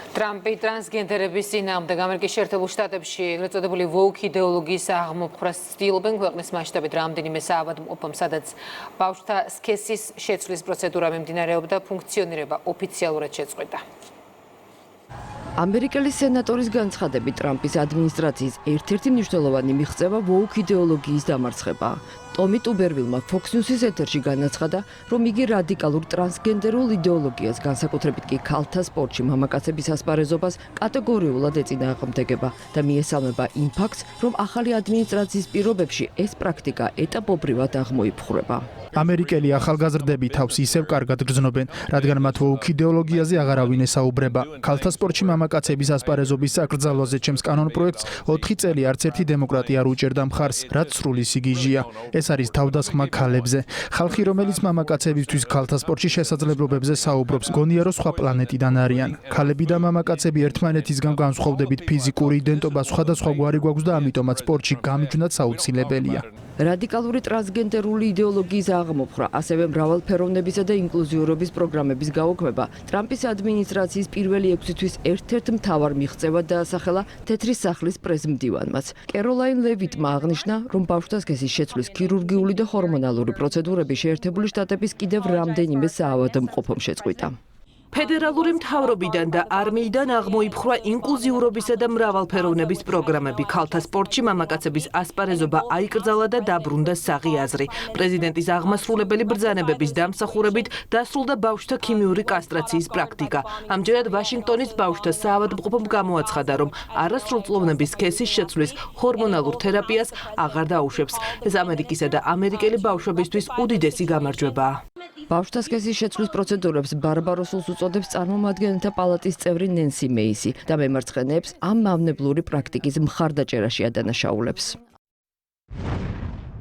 ტრამპი ტრანსგენდერების წინააღმდეგ ამერიკის შეერთებულ შტატებში ეგრეთ წოდებული woke იდეოლოგიის აღმოფხვრას ცდილობენ ქვეყნის მასშტაბით რამდენიმე საავადმყოფომ, სადაც ბავშვთა სქესის შეცვლის პროცედურა მიმდინარეობდა, ფუნქციონირება ოფიციალურად შეწყვეტა. ამერიკელი სენატორის განცხადებით ტრამპის ადმინისტრაციის ერთ-ერთი მნიშვნელოვანი მიღწევა woke იდეოლოგიის დამარცხება. ტომი ტუბერვილმა Fox News-ის ეთერში განაცხადა, რომ იგი რადიკალურ ტრანსგენდერულ იდეოლოგიას, განსაკუთრებით კი ქალთა სპორტში მამაკაცების ასპარეზობას კატეგორიულად ეწინააღმდეგება და მიესალმება იმ ფაქტს, რომ ახალი ადმინისტრაციის პირობებში ეს პრაქტიკა ეტაპობრივად აღმოიფხვრება. ამერიკელი ახალგაზრდები თავს ისევ კარგად გრძნობენ, რადგან მათ woke იდეოლოგიაზე აღარავინ ესაუბრება. ქალთა სპორტში მამაკაცების ასპარეზობის საკრძალვაზე ჩემს კანონპროექტს 4 წელი არც ერთი დემოკრატი არ უჭერდა მხარს, რაც სრული სიგიჟია. ეს არის თავდასხმა ქალებზე. ხალხი, რომელიც მამაკაცებისთვის ქალთა სპორტში შესაძლებლობებზე საუბრობს, გონია რომ სხვა პლანეტიდან არიან. ქალები და მამაკაცები ერთმანეთისგან განსხვავდებით ფიზიკური იდენტობა სხვადასხვაგვარი გვაქვს და ამიტომაც სპორტში გამიჯვნათ საუცილებელია. რადიკალური ტრანსგენდერული იდეოლოგიის აღმოფხვრა, ასევე მრავალფეროვნებისა და ინკლუზიურობის პროგრამების გაუქმება ტრამპის ადმინისტრაციის პირველი 6 თვის ერთ-ერთ მთავარ მიღწევად დაასახელა თეთრი სახლის პრეზმდივანმაც. კეროლაინ ლევიტმა აღნიშნა, რომ ბავშვთა სქესის შეცვლის ქირურგიული და ჰორმონალური პროცედურები შეერთებული შტატების კიდევ რამდენიმე საავადმყოფომ შეწყვიტა. ფედერალური მთავრობიდან და არმიიდან აღმოიფხვრა ინკლუზიურობისა და მრავალფეროვნების პროგრამები. ქალთა სპორტში მამაკაცების ასპარეზობა აიკრძალა და დაბრუნდა საღი აზრი. პრეზიდენტის აღმასრულებელი ბრძანებების დამსახურებით დასრულდა ბავშვთა ქიმიური კასტრაციის პრაქტიკა. ამჯერად ვაშინგტონის ბავშვთა საავადმყოფომ გამოაცხადა, რომ არასრულწლოვნების სქესის შეცვლის ჰორმონალურ თერაპიას აღარ დაუშვებს. ეს ამერიკისა და ამერიკელი ბავშვებისთვის უდიდესი გამარჯვებაა. ბავშვთა სქესის შეცვლის პროცედურებს ბარბაროსულს უწოდებს წარმომადგენელთა პალატის წევრი ნენსი მეისი და მემარცხენეებს ამ მავნებლური პრაქტიკის მხარდაჭერაში ადანაშაულებს.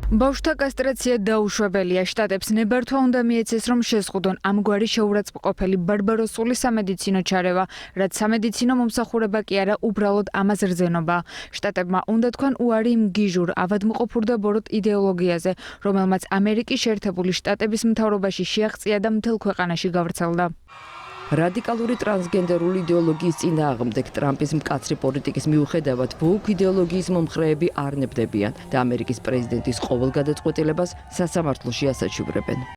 ბავშვთა კასტრაცია დაუშვებელია. შტატებს ნებართვა უნდა მიეცეს, რომ შეზღუდონ ამგვარი შეურაცხმყოფელი ბარბაროსული სამედიცინო ჩარევა, რაც სამედიცინო მომსახურება კი არა, უბრალოდ ამას რძენობა. შტატებმა უნდა თქვან უარი იმ გიჟურ, ავადმყოფურ და ბოროტ იდეოლოგიაზე, რომელმაც ამერიკის შეერთებული შტატების მთავრობაში შეაღწია და მთელ ქვეყანაში გავრცელდა. რადიკალური ტრანსგენდერული იდეოლოგიის წინააღმდეგ ტრამპის მკაცრი პოლიტიკის მიუხედავად woke იდეოლოგიის მომხრეები არ ნებდებიან და ამერიკის პრეზიდენტის ყოველ გადაწყვეტილებას სასამართლოში ასაჩივრებენ.